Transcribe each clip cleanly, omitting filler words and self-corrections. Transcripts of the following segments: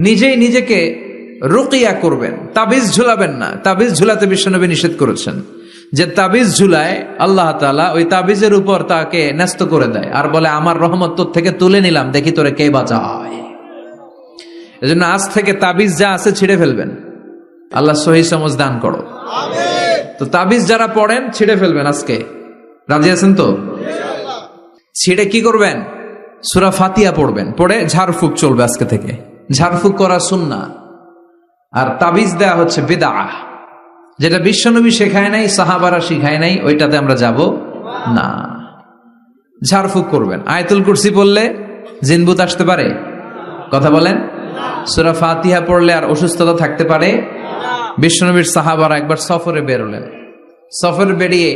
নিজেই নিজেকে রুকিয়া করবেন, তাবিজ ঝুলাবেন না। তাবিজ ঝুলাতে বিশ্বনবী নিষেধ করেছেন। যে তাবিজ ঝুলায় আল্লাহ তাআলা ওই তাবিজের উপর তাকে ন্যস্ত করে দেয় আর বলে আমার রহমত তোর থেকে তুলে নিলাম, দেখি তোরে কে বাঁচায়। এজন্য আজ থেকে তাবিজ যা আছে ছিঁড়ে ফেলবেন। আল্লাহ সহি সমঝ দান করো। তো তাবিজ যারা পড়েন ছিঁড়ে ফেলবেন আজকে। রাজি আছেন তো? ছিঁড়ে কি করবেন? সূরা ফাতিহা পড়বেন, পড়ে ঝাড়ফুঁক চলবে আজকে থেকে। ঝাড়ফুঁক করা সুন্নাহ। আর তাবিজ দেয়া হচ্ছে বিদআহ, যেটা বিশ্বনবী শেখায় নাই, সাহাবারা শিখায় নাই, ওইটাতে আমরা যাব না। ঝাড়ফুঁক করবেন। আয়াতুল কুরসি পড়লে জিনভূত আসতে পারে? কথা বলেন। সূরা ফাতিহা পড়লে আর অসুস্থতা থাকতে পারে? বিশ্বনবীর সাহাবারা একবার সফরে বেরোলেন। সফরে বেরিয়ে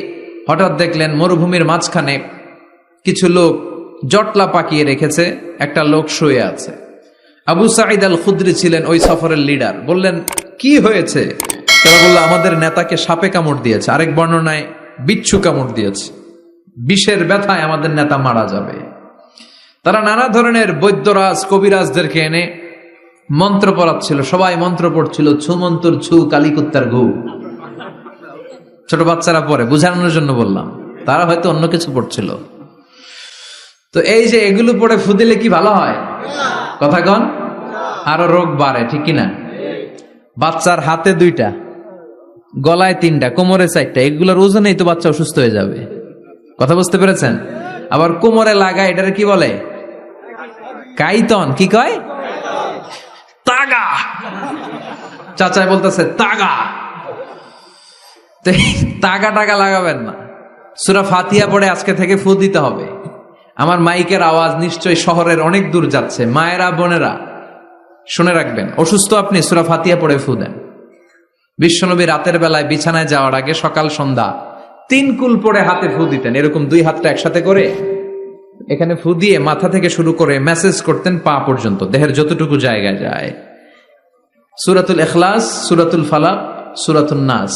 হঠাৎ দেখলেন মরুভূমির মাঝখানে কিছু লোক জটলা পাকিয়ে রেখেছে, একটা লোক শুয়ে আছে। আবু সাঈদ আল খুদরি ছিলেন ওই সফরের লিডার। বললেন কি হয়েছে? তারা বলল আমাদের নেতাকে সাপে কামড় দিয়েছে, আরেক বর্ণনায় বিচ্ছু কামড় দিয়েছে, বিষের ব্যথায় আমাদের নেতা মারা যাবে। তারা নানা ধরনের বৈদ্যরাজ কবিরাজদেরকে এনে মন্ত্র পড়াচ্ছিল, সবাই মন্ত্র পড়ছিল, ছু মন্তর ছু কালিকুত্তার ঘু। ছোট বাচ্চারা পড়ে, বুঝানোর জন্য বললাম, তারা হয়তো অন্য কিছু পড়ছিল। তো এই যে এগুলো পড়ে ফু দিলে কি ভালো হয়? কথা কন, আরো রোগ বাড়ে, ঠিক কিনা? বাচ্চার হাতে 2টা, গলায় 3টা, কোমরে 4টা, এগুলোর ওজনেই তো বাচ্চা অসুস্থ হয়ে যাবে। কথা বুঝতে পেরেছেন? আবার কোমরে লাগায়, এটারে কি বলে? কাইতন। কি কয়? তাগা। চাচাই বলতেছে তাগা। তাগা টাগা লাগাবেন না। সূরা ফাতিহা পড়ে আজকে থেকে ফু দিতে হবে। আমার মাইকের আওয়াজ নিশ্চয়ই শহরের অনেক দূর যাচ্ছে। মায়েরা বোনেরা শুনে রাখবেন, অসুস্থ আপনি সূরা ফাতিহা পড়ে ফু দেন। বিশ্বনবী রাতের বেলায় বিছানায় যাওয়ার আগে সকাল সন্ধ্যা 3 কুল পড়ে হাতে ফু দিতেন। এরকম 2 হাতটা একসাথে করে এখানে ফু দিয়ে মাথা থেকে শুরু করে মেসেজ করতেন পা পর্যন্ত, দেহের যতটুকু জায়গায় যায়। সূরাতুল ইখলাস, সূরাতুল ফালাক, সূরাতুন নাস,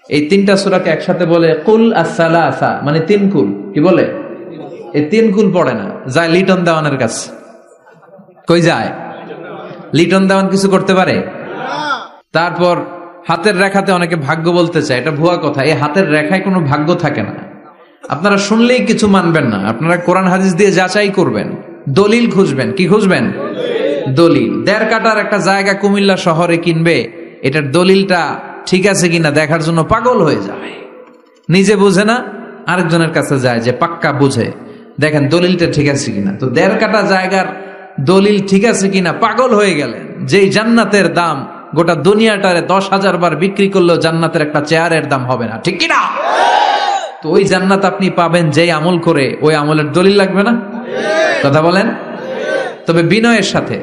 এই 3টা সূরাকে একসাথে বলে কুল আস-সালাসা, মানে 3 কুল। কি বলে? এই 3 কুল পড়ে না, যায় লিটন দেওয়ানের কাছে। কই যায়? লিটন দেওয়ান কিছু করতে পারে? তারপর হাতের রেখাতে অনেকে ভাগ্য বলতে চায়, এটা ভুয়া কথা। এই হাতের রেখায় কোনো ভাগ্য থাকে না। আপনারা শুনলেই কিছু মানবেন না, আপনারা কোরআন হাদিস দিয়ে যাচাই করবেন, দলিল খুঁজবেন। কি খুঁজবেন? দলিল। 1.5 কাঠার একটা জায়গা কুমিল্লা শহরে কিনবে, এটার দলিলটা ঠিক আছে কিনা দেখার জন্য পাগল হয়ে যায়। নিজে বুঝে না, আরেকজনের কাছে যায় যে পাক্কা বুঝে, দেখেন দলিলটা ঠিক আছে কিনা। তো 1.5 কাঠা জায়গার দলিল ঠিক আছে কিনা পাগল হয়ে গেলেন। যেই জান্নাতের দাম গোটা দুনিয়াটারে 10,000 বার বিক্রি করলেও জান্নাতের একটা চেয়ারের দাম হবে না, ঠিক কিনা? তো ওই জান্নাত আপনি পাবেন যেই আমল করে, ওই আমলের দলিল লাগবে না? কথা বলেন। তবে বিনয়ের সাথে,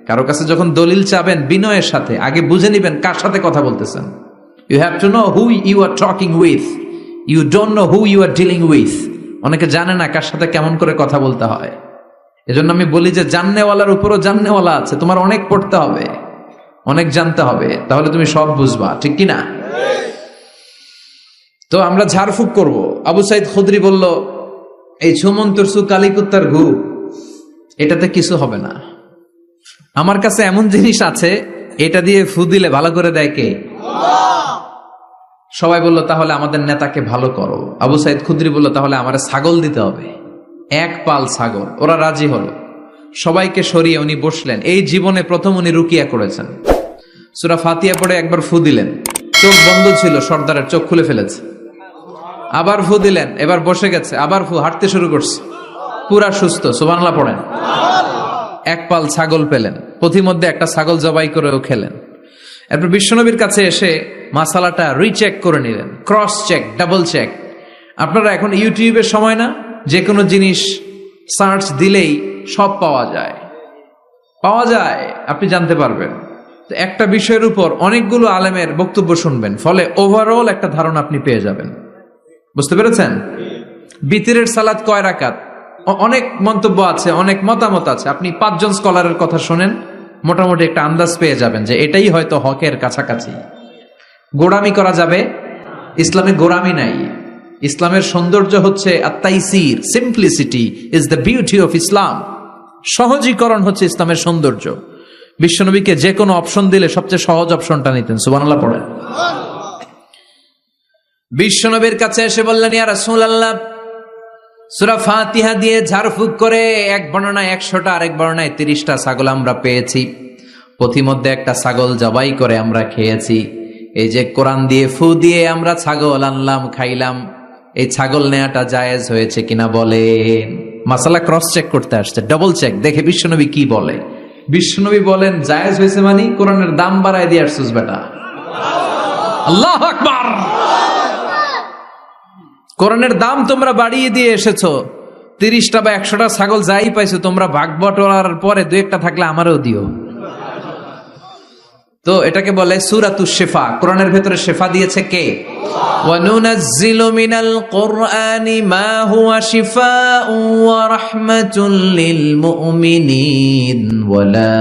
কারো কাছে যখন দলিল চাবেন বিনয়ের সাথে আগে বুঝে নিবেন কার সাথে কথা বলতেছেন। You have to know who you are talking with, you don't know who you are dealing with. অনেকে জানে না কার সাথে কেমন করে কথা বলতে হয়। এজন্য আমি বলি যে জাননেওয়ালার উপরও জাননেওয়ালা আছে। তোমার অনেক পড়তে হবে, অনেক জানতে হবে, তাহলে তুমি সব বুঝবা, ঠিক কিনা? তো আমরা ঝাড়ফুঁক করব। আবু সাঈদ খুদরি বলল এই ছুমন্তর সু কালিকুত্তার ঘু, এটাতে কিছু হবে না। আমার কাছে এমন জিনিস আছে, এটা দিয়ে ফু দিলে ভালো করে দেয় কে? সবাই বলল তাহলে আমাদের নেতাকে ভালো করো। আবু সাঈদ খুদরি বলল তাহলে আমার ছাগল দিতে হবে, 1 পাল ছাগল। ওরা রাজি হলো। সবাইকে সরিয়ে উনি বসলেন। এই জীবনে প্রথম উনি রুকিয়া করেছেন। সূরা ফাতিহা পড়ে একবার ফু দিলেন, চোখ বন্ধ ছিল, সর্দারের চোখ খুলে ফেলেছে। আবার ফু দিলেন, এবার বসে গেছে, আবার ফু, হাঁটতে শুরু করছে, পুরা সুস্থ। সুবহানাল্লাহ পড়েন। 1 পাল ছাগল পেলেন, পথিমধ্যে একটা ছাগল জবাই করেও খেলেন। এরপর বিশ্বনবীর কাছে এসে মাসালাটা রিচেক করে নিলেন, ক্রস চেক, ডাবল চেক। আপনারা এখন ইউটিউবের সময় না, যে কোনো জিনিস সার্চ দিলেই সব পাওয়া যায়, আপনি জানতে পারবেন। তো একটা বিষয়ের উপর অনেকগুলো আলেমের বক্তব্য শুনবেন, ফলে ওভারঅল একটা ধারণা আপনি পেয়ে যাবেন। বুঝতে পেরেছেন? বিতিরের সালাত কয় রাকাত, অনেক মন্তব্য আছে, অনেক মতামত আছে। আপনি 5 জন স্কলারের কথা শোনেন, মোটামুটি একটা আন্দাজ পেয়ে যাবেন যে এটাই হয়তো হকের কাছাকাছি। গোড়ামি করা যাবে? ইসলামে গোড়ামি নাই। ইসলামের সৌন্দর্য হচ্ছে আত-তাইসির, simplicity is the beauty of Islam. সহজীকরণ হচ্ছে ইসলামের সৌন্দর্য। বিশ্বনবীকে যে কোনো অপশন দিলে সবচেয়ে সহজ অপশনটা নিতেন। সুবহানাল্লাহ পড়েন। বিশ্বনবীর কাছে এসে বললেন, ইয়া রাসূলুল্লাহ, সূরা ফাতিহা দিয়ে ঝাড়ফুঁক করে এক বর্ণনায় 100টা, আরেক বর্ণনায় 30টা ছাগল আমরা পেয়েছি। পথিমধ্যে একটা ছাগল জবাই করে আমরা খেয়েছি। এই যে কোরআন দিয়ে ফু দিয়ে আমরা ছাগল আনলাম, খাইলাম, এই ছাগল নেয়াটা জায়েজ হয়েছে কিনা বলেন। মাসালা ক্রস চেক করতে আসছে, ডাবল চেক, দেখে বিশ্বনবী কি বলে। বিশ্বনবী বলেন জায়েজ হয়েছে মানে কোরআনের দাম বাড়ায় দিয়ে আসছিস বেটা। আল্লাহু আকবার। কোরআনের দাম তোমরা বাড়িয়ে দিয়ে এসেছো। 30টা বা 100টা ছাগল যাই পাইছো তোমরা, ভাগ বটোয়ারার পরে 2-1টা থাকলে আমারও দিও। তো এটাকে বলে সূরাতুশ শিফা। কোরআনের ভেতরে শিফা দিয়েছে কে? ওয়া নুনাজ্জিলু মিনাল কুরআনি মা হুয়া শিফাউন ওয়া রাহমাতুল লিল মুমিনিন ওয়া লা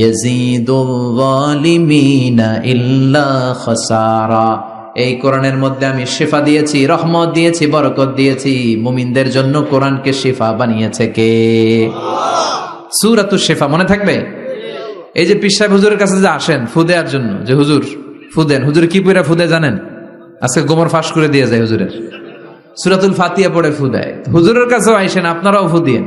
ইয়াজিদুল যালিমিনা ইল্লা খাসারা। এই কোরআনের মধ্যে আমি শিফা দিয়েছি, রহমত দিয়েছি, বরকত দিয়েছি। মুমিনদের জন্য কোরআনকে শিফা বানিয়েছে কে? সূরাতুশ শিফা মনে থাকবে? এই যে পীর সাহেব হুজুরের কাছে যে আসেন ফু দেওয়ার জন্য, যে হুজুর ফু দেন, হুজুর কি পড়ে ফু দেয় জানেন? আজকে গোমর ফাঁস করে দিয়ে যায় হুজুরের, সূরাতুল ফাতিহা পড়ে ফু দেয়। হুজুরের কাছেও আইসেন, আপনারাও ফু দিয়েন,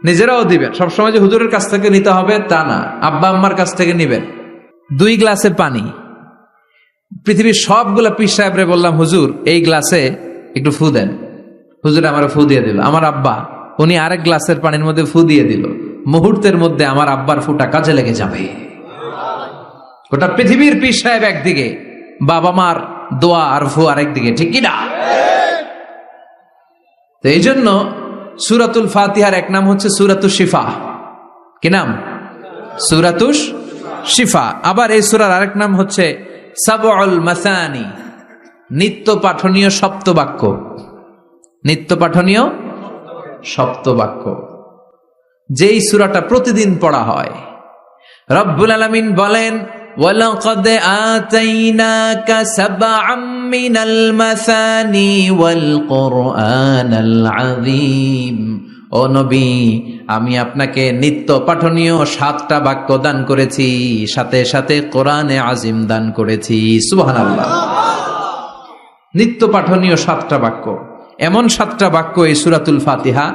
নিজেরাও দিবেন। সবসময় যে হুজুরের কাছ থেকে নিতে হবে তা না, আব্বা আম্মার কাছ থেকে নিবেন। 2 গ্লাসে পানি, পৃথিবীর সবগুলা পীর সাহেবরে বললাম হুজুর এই গ্লাসে একটু ফু দেন, হুজুর আমার ফু দিয়ে দিল। আমার আব্বা উনি আরেক গ্লাসের পানির মধ্যে ফু দিয়ে দিল। মুহূর্তের মধ্যে আমার আব্বার ফুটা কাজে লেগে যাবে। গোটা পৃথিবীর পীর সাহেব একদিকে, বাবা মার দোয়া আর ফু আরেকদিকে, ঠিক কিনা? তো এই জন্য সূরাতুল ফাতিহার এক নাম হচ্ছে সূরাতুশ শিফা। কি নাম? সূরাতুশ শিফা। আবার এই সূরার আরেক নাম হচ্ছে সাবউল মাসানি, নিত্য পাঠনীয় সপ্তবাক্য। নিত্য পাঠনীয় সপ্তবাক্য, যেই সূরাটা প্রতিদিন পড়া হয়। রব্বুল আলামিন বলেন, ওয়ালাকাদ আতাইনাকা সাবআম মিনাল মাসানি ওয়াল কুরআনাল আযীম। ও নবী, আমি আপনাকে নিত্য পাঠনীয় 7টা বাক্য দান করেছি, সাথে সাথে কোরআনে আজিম দান করেছি। সুবহানাল্লাহ। নিত্য পাঠনীয় 7টা বাক্য, এমন 7টা বাক্য এই সূরাতুল ফাতিহা,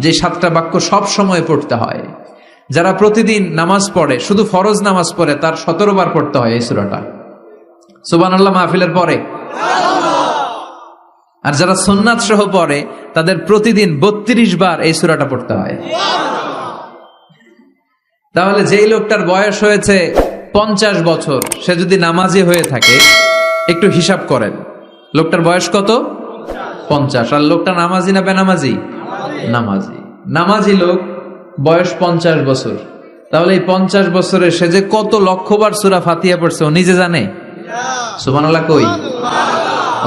যে 7টা বাক্য সব সময় পড়তে হয়। যারা প্রতিদিন নামাজ পড়ে, শুধু ফরজ নামাজ পড়ে, তার 17 বার পড়তে হয় এই সূরাটা। সুবহানাল্লাহ মাহফিলের পরে। আর যারা সুন্নাত সহ পড়ে তাদের প্রতিদিন 32 বার এই সূরাটা পড়তে হয়। তাহলে যেই লোকটার বয়স হয়েছে 50 বছর, সে যদি নামাজি হয়ে থাকে, একটু হিসাব করেন লোকটার বয়স কত? 50। আর লোকটা নামাজি না বেনামাজি? নামাজি। নামাজি লোক বয়স 50 বছর, তাহলে এই 50 বছরে সে যে কত লক্ষবার সূরা ফাতিহা পড়ছে ও নিজে জানে? সুবহানাল্লাহ কই?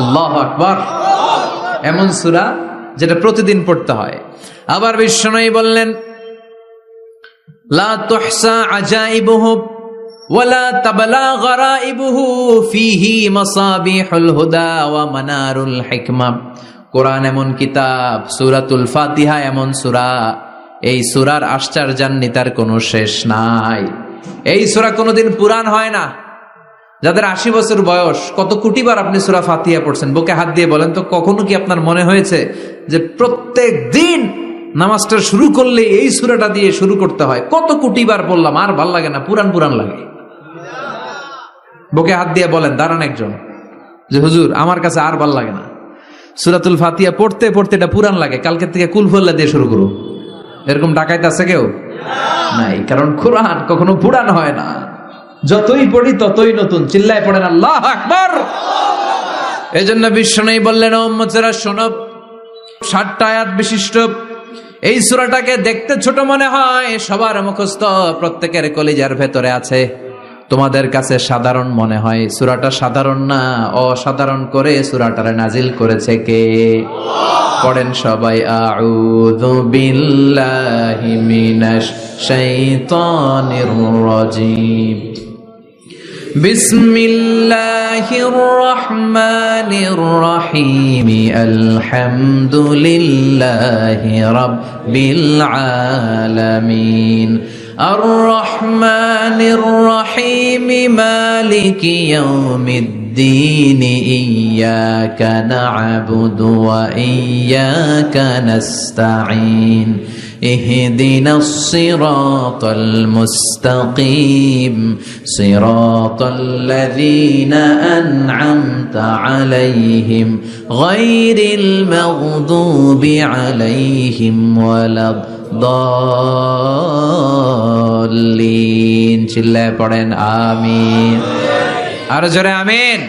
আল্লাহু আকবার। এমন সূরা যেটা প্রতিদিন পড়তে হয়। আবার বিশ্বনবী বললেন, লা তুহসা আজাইবুহু ওয়ালা তাবলা গরাইবুহু ফিহি মাসাবিহুল হুদা ওয়া মানারুল হিকমা। কোরআন এমন কিতাব, সূরাতুল ফাতিহা এমন সূরা, এই সূরার আশ্চর্যান্বিতার কোনো শেষ নাই। এই সূরা কোনোদিন পুরান হয় না। যাদের 80 বছর বয়স, কত কোটিবার আপনি সূরা ফাতিহা পড়ছেন? বুকে হাত দিয়ে বলেন তো, কখনো কি আপনার মনে হয়েছে যে প্রত্যেক দিন নামাজটা শুরু করলে এই সূরাটা দিয়ে শুরু করতে হয়? কত কোটিবার বললাম, আর ভাল লাগে না, পুরান পুরান লাগে। বুকে হাত দিয়ে বলেন, দাঁড়ান একজন, যে হুজুর আমার কাছে আর ভাল লাগে না, সূরাতুল ফাতিহা পড়তে পড়তে এটা পুরান লাগে, কালকে থেকে কুলহুয়াল্লাহ দিয়ে শুরু করো। এরকম ডাকাইতে আছে কেউ? নাই। কারণ কোরআন কখনো পুরান হয় না, যতই পড়ি ততই নতুন। চিল্লায় পড়েন আল্লাহু আকবার। এজন্য বিশ্বনবী বললেন, ও উম্মতেরা শোনো, 60টা আয়াত বিশিষ্ট এই সূরাটাকে দেখতে ছোট মনে হয়, সবার মুখস্থ, প্রত্যেকের কলিজার ভেতরে আছে। তোমাদের কাছে সাধারণ মনে হয়, সূরাটা সাধারণ না, অসাধারণ করে সূরাটারে নাজিল করেছে কে? পড়েন সবাই, আউযু বিল্লাহি মিনাশ শাইতানির রাজীম, বিসমিল্লাহির রহমানির রহিম, আলহামদুলিল্লাহি রাব্বিল আলামিন, আর রহমানির রহিম মালিকি ইয়াউমিদ্দিন ইয়্যাকা না'বুদু ওয়া ইয়্যাকা নাস্তাঈন اهدنا الصراط المستقيم صراط الذين أنعمت عليهم غير المغضوب عليهم ولا الضالين চিল্লায় পড়েন আমিন আর জোরে আমিন।